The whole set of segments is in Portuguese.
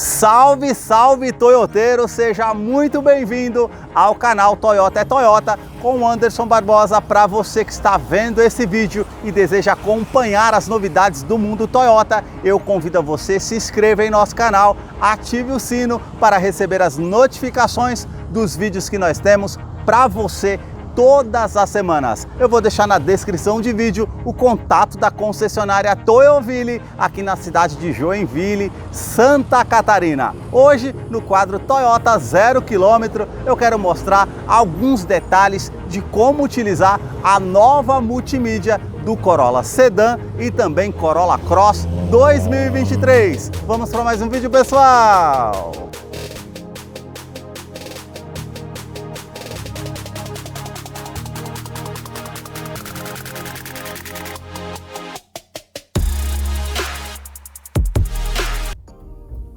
Salve, salve toyoteiro, seja muito bem-vindo ao canal Toyota é Toyota com o Anderson Barbosa. Para você que está vendo esse vídeo e deseja acompanhar as novidades do mundo Toyota, eu convido você a se inscrever em nosso canal, ative o sino para receber as notificações dos vídeos que nós temos para você todas as semanas. Eu vou deixar na descrição de vídeo o contato da concessionária Toyoville aqui na cidade de Joinville, Santa Catarina. Hoje, no quadro Toyota 0 km, eu quero mostrar alguns detalhes de como utilizar a nova multimídia do Corolla Sedan e também Corolla Cross 2023. Vamos para mais um vídeo, pessoal!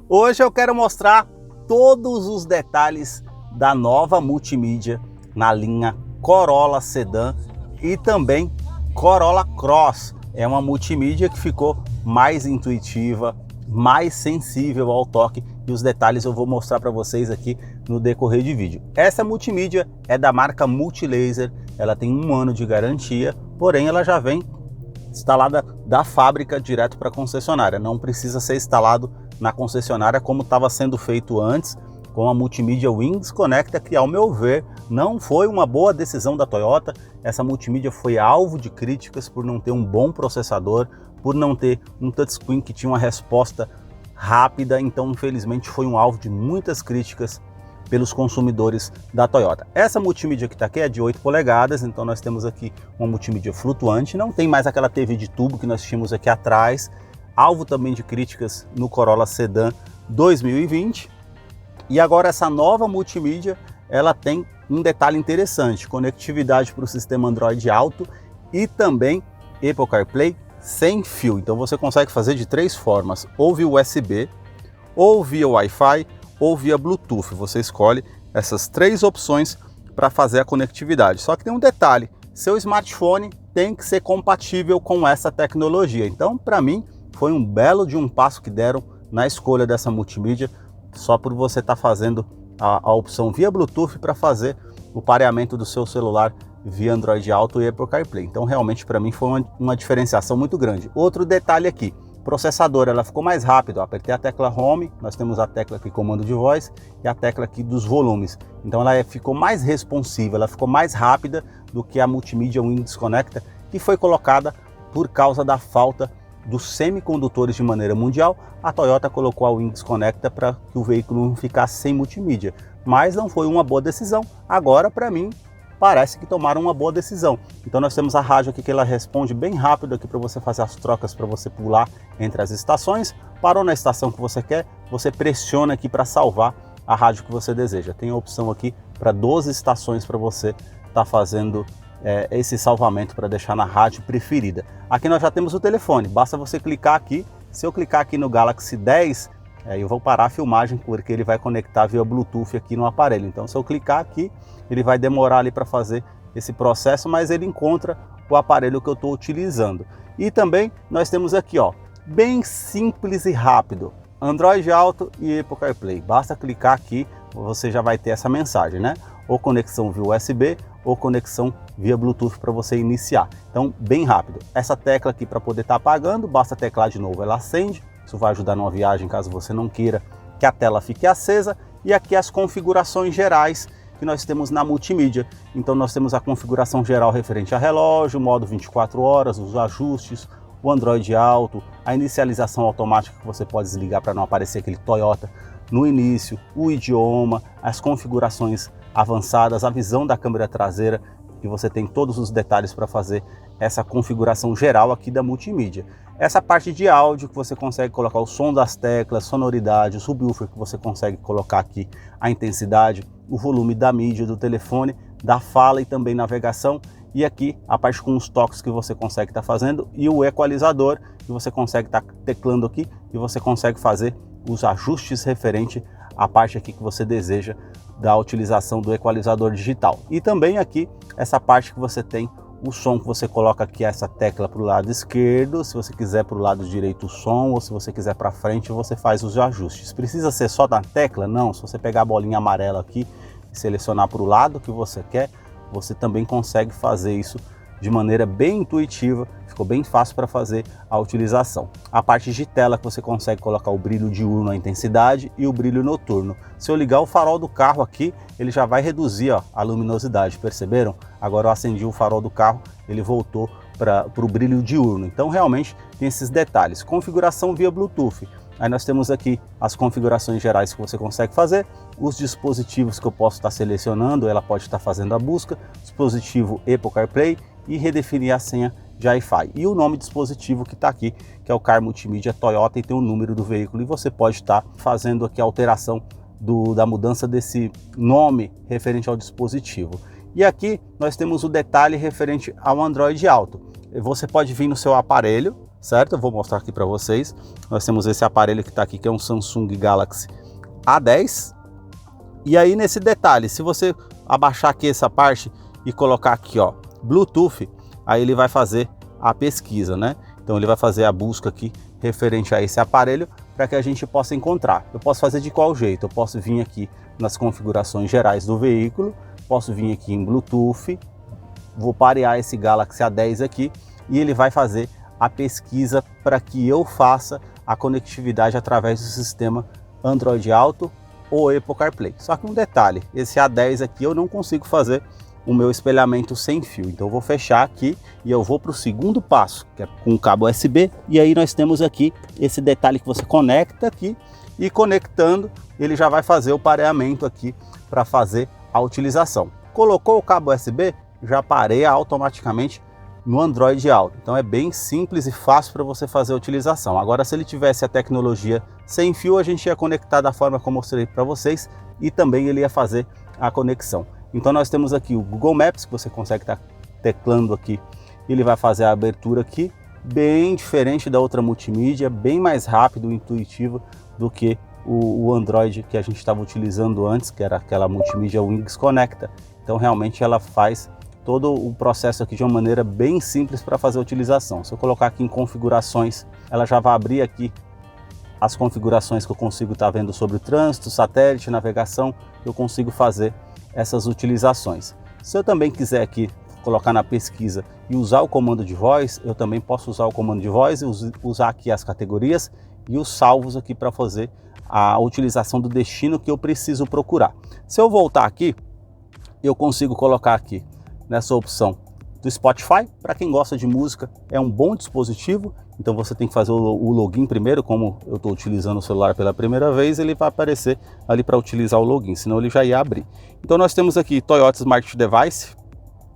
Hoje eu quero mostrar todos os detalhes da nova multimídia na linha Corolla Sedan e também Corolla Cross. É uma multimídia que ficou mais intuitiva, mais sensível ao toque, e os detalhes eu vou mostrar para vocês aqui no decorrer de vídeo. Essa multimídia é da marca Multilaser, ela tem 1 ano de garantia, porém ela já vem instalada da fábrica direto para a concessionária, não precisa ser instalado na concessionária como estava sendo feito antes com a multimídia Wings Conecta, que ao meu ver não foi uma boa decisão da Toyota. Essa multimídia foi alvo de críticas por não ter um bom processador, por não ter um touchscreen que tinha uma resposta rápida, então infelizmente foi um alvo de muitas críticas pelos consumidores da Toyota. Essa multimídia que está aqui é de 8 polegadas, então nós temos aqui uma multimídia flutuante, não tem mais aquela TV de tubo que nós tínhamos aqui atrás, alvo também de críticas no Corolla Sedan 2020. E agora essa nova multimídia, ela tem um detalhe interessante: conectividade para o sistema Android Auto e também Apple CarPlay sem fio. Então você consegue fazer de 3 formas: ou via USB, ou via Wi-Fi, ou via Bluetooth. Você escolhe essas 3 opções para fazer a conectividade. Só que tem um detalhe: seu smartphone tem que ser compatível com essa tecnologia. Então, para mim, foi um belo de um passo que deram na escolha dessa multimídia, só por você estar fazendo a opção via Bluetooth para fazer o pareamento do seu celular via Android Auto e Apple CarPlay. Então realmente para mim foi uma diferenciação muito grande. Outro detalhe aqui, processador, ela ficou mais rápido. Eu apertei a tecla Home, nós temos a tecla aqui comando de voz e a tecla aqui dos volumes. Então ela ficou mais responsiva, ela ficou mais rápida do que a multimídia Wings Conecta, que foi colocada por causa da falta dos semicondutores de maneira mundial. A Toyota colocou a Wings Conecta para que o veículo não ficasse sem multimídia, mas não foi uma boa decisão. Agora, para mim, parece que tomaram uma boa decisão. Então nós temos a rádio aqui que ela responde bem rápido aqui para você fazer as trocas, para você pular entre as estações. Parou na estação que você quer, você pressiona aqui para salvar a rádio que você deseja. Tem a opção aqui para 12 estações para você estar fazendo esse salvamento para deixar na rádio preferida. Aqui nós já temos o telefone, basta você clicar aqui. Se eu clicar aqui no Galaxy 10, eu vou parar a filmagem porque ele vai conectar via Bluetooth aqui no aparelho. Então se eu clicar aqui, ele vai demorar ali para fazer esse processo, mas ele encontra o aparelho que eu estou utilizando. E também nós temos aqui, ó, bem simples e rápido, Android Auto e Apple CarPlay. Basta clicar aqui, você já vai ter essa mensagem, né? Ou conexão via USB ou conexão via Bluetooth para você iniciar. Então, bem rápido. Essa tecla aqui para poder estar apagando, basta teclar de novo, ela acende. Isso vai ajudar numa viagem caso você não queira que a tela fique acesa. E aqui as configurações gerais que nós temos na multimídia. Então nós temos a configuração geral referente a relógio, modo 24 horas, os ajustes, o Android Auto, a inicialização automática que você pode desligar para não aparecer aquele Toyota no início, o idioma, as configurações avançadas, a visão da câmera traseira, que você tem todos os detalhes para fazer essa configuração geral aqui da multimídia. Essa parte de áudio que você consegue colocar o som das teclas, sonoridade, o subwoofer que você consegue colocar aqui, a intensidade, o volume da mídia do telefone, da fala e também navegação. E aqui a parte com os toques que você consegue estar fazendo e o equalizador que você consegue estar teclando aqui e você consegue fazer os ajustes referente à parte aqui que você deseja da utilização do equalizador digital. E também aqui essa parte que você tem o som que você coloca aqui, essa tecla para o lado esquerdo, se você quiser para o lado direito o som, ou se você quiser para frente, você faz os ajustes. Precisa ser só na tecla? Não, se você pegar a bolinha amarela aqui e selecionar para o lado que você quer, você também consegue fazer isso de maneira bem intuitiva, ficou bem fácil para fazer a utilização. A parte de tela que você consegue colocar o brilho diurno, a intensidade, e o brilho noturno. Se eu ligar o farol do carro aqui, ele já vai reduzir, ó, a luminosidade, perceberam? Agora eu acendi o farol do carro, ele voltou para o brilho diurno. Então realmente tem esses detalhes. Configuração via Bluetooth. Aí nós temos aqui as configurações gerais que você consegue fazer, os dispositivos que eu posso estar selecionando, ela pode estar fazendo a busca, dispositivo Apple CarPlay, e redefinir a senha de Wi-Fi. E o nome do dispositivo que está aqui, que é o Car Multimídia Toyota, e tem o número do veículo, e você pode estar fazendo aqui a alteração da mudança desse nome referente ao dispositivo. E aqui nós temos o detalhe referente ao Android Auto. Você pode vir no seu aparelho, certo? Eu vou mostrar aqui para vocês. Nós temos esse aparelho que está aqui, que é um Samsung Galaxy A10. E aí nesse detalhe, se você abaixar aqui essa parte e colocar aqui, ó, Bluetooth, aí ele vai fazer a pesquisa, né? Então ele vai fazer a busca aqui referente a esse aparelho para que a gente possa encontrar. Eu posso fazer de qual jeito? Eu posso vir aqui nas configurações gerais do veículo, posso vir aqui em Bluetooth, vou parear esse Galaxy A10 aqui e ele vai fazer a pesquisa para que eu faça a conectividade através do sistema Android Auto ou Apple CarPlay. Só que um detalhe, esse A10 aqui eu não consigo fazer o meu espelhamento sem fio, então eu vou fechar aqui e eu vou para o segundo passo, que é com o cabo USB, e aí nós temos aqui esse detalhe que você conecta aqui, e conectando ele já vai fazer o pareamento aqui para fazer a utilização. Colocou o cabo USB, já pareia automaticamente no Android Auto, então é bem simples e fácil para você fazer a utilização. Agora, se ele tivesse a tecnologia sem fio, a gente ia conectar da forma que eu mostrei para vocês, e também ele ia fazer a conexão. Então nós temos aqui o Google Maps, que você consegue estar teclando aqui, ele vai fazer a abertura aqui, bem diferente da outra multimídia, bem mais rápido e intuitivo do que o Android que a gente estava utilizando antes, que era aquela multimídia Wings Conecta. Então realmente ela faz todo o processo aqui de uma maneira bem simples para fazer a utilização. Se eu colocar aqui em configurações, ela já vai abrir aqui as configurações que eu consigo estar vendo sobre o trânsito, satélite, navegação, eu consigo fazer essas utilizações. Se eu também quiser aqui colocar na pesquisa e usar o comando de voz, eu também posso usar o comando de voz e usar aqui as categorias e os salvos aqui para fazer a utilização do destino que eu preciso procurar. Se eu voltar aqui, eu consigo colocar aqui nessa opção do Spotify. Para quem gosta de música, é um bom dispositivo, então você tem que fazer o login primeiro. Como eu estou utilizando o celular pela primeira vez, ele vai aparecer ali para utilizar o login, senão ele já ia abrir. Então nós temos aqui Toyota Smart Device,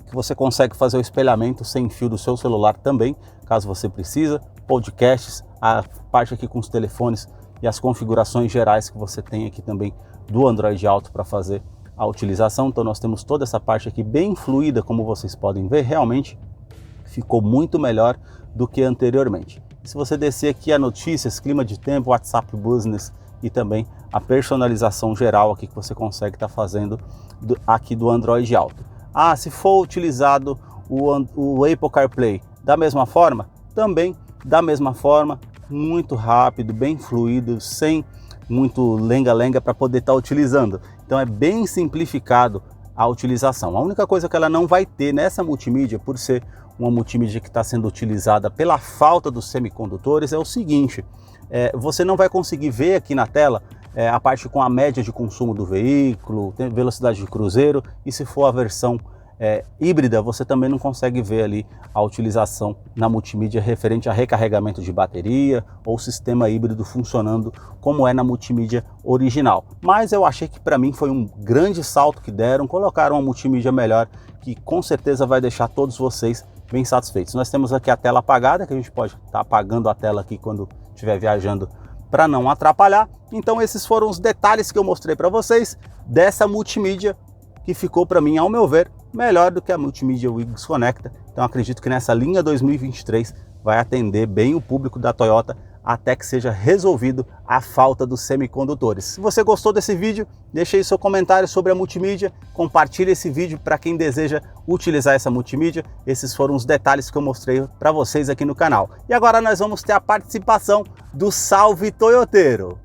que você consegue fazer o espelhamento sem fio do seu celular também, caso você precisa, podcasts, a parte aqui com os telefones e as configurações gerais que você tem aqui também do Android Auto para fazer a utilização. Então nós temos toda essa parte aqui bem fluida, como vocês podem ver, realmente ficou muito melhor do que anteriormente. Se você descer aqui a notícias, clima de tempo, WhatsApp Business e também a personalização geral aqui que você consegue estar fazendo aqui do Android Auto. Ah, se for utilizado o Apple CarPlay da mesma forma, também da mesma forma, muito rápido, bem fluido, sem muito lenga-lenga para poder estar utilizando. Então é bem simplificado a utilização. A única coisa que ela não vai ter nessa multimídia, por ser uma multimídia que está sendo utilizada pela falta dos semicondutores, é o seguinte: você não vai conseguir ver aqui na tela a parte com a média de consumo do veículo, velocidade de cruzeiro, e se for a versão híbrida, você também não consegue ver ali a utilização na multimídia referente a recarregamento de bateria ou sistema híbrido funcionando como é na multimídia original. Mas eu achei que para mim foi um grande salto que deram, colocaram uma multimídia melhor que com certeza vai deixar todos vocês bem satisfeitos. Nós temos aqui a tela apagada, que a gente pode estar apagando a tela aqui quando estiver viajando para não atrapalhar. Então esses foram os detalhes que eu mostrei para vocês dessa multimídia que ficou para mim, ao meu ver, melhor do que a multimídia Wings Conecta. Então acredito que nessa linha 2023 vai atender bem o público da Toyota até que seja resolvido a falta dos semicondutores. Se você gostou desse vídeo, deixe aí seu comentário sobre a multimídia, compartilhe esse vídeo para quem deseja utilizar essa multimídia. Esses foram os detalhes que eu mostrei para vocês aqui no canal. E agora nós vamos ter a participação do Salve Toyoteiro.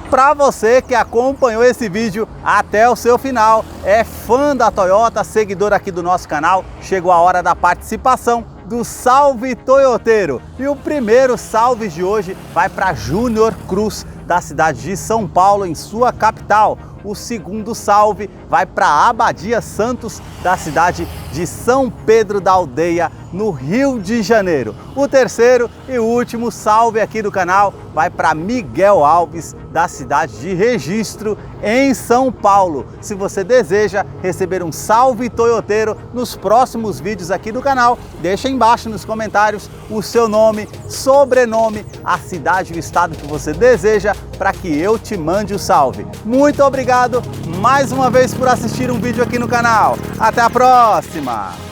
Para você que acompanhou esse vídeo até o seu final, é fã da Toyota, seguidor aqui do nosso canal, chegou a hora da participação do Salve Toyoteiro. E o primeiro salve de hoje vai para Júnior Cruz, da cidade de São Paulo, em sua capital. O segundo salve vai para Abadia Santos, da cidade de São Pedro da Aldeia, no Rio de Janeiro. O terceiro e último salve aqui do canal vai para Miguel Alves, da cidade de Registro, em São Paulo. Se você deseja receber um salve toyoteiro nos próximos vídeos aqui do canal, deixa embaixo nos comentários o seu nome, sobrenome, a cidade e o estado que você deseja para que eu te mande o salve. Muito obrigado mais uma vez por assistir um vídeo aqui no canal. Até a próxima!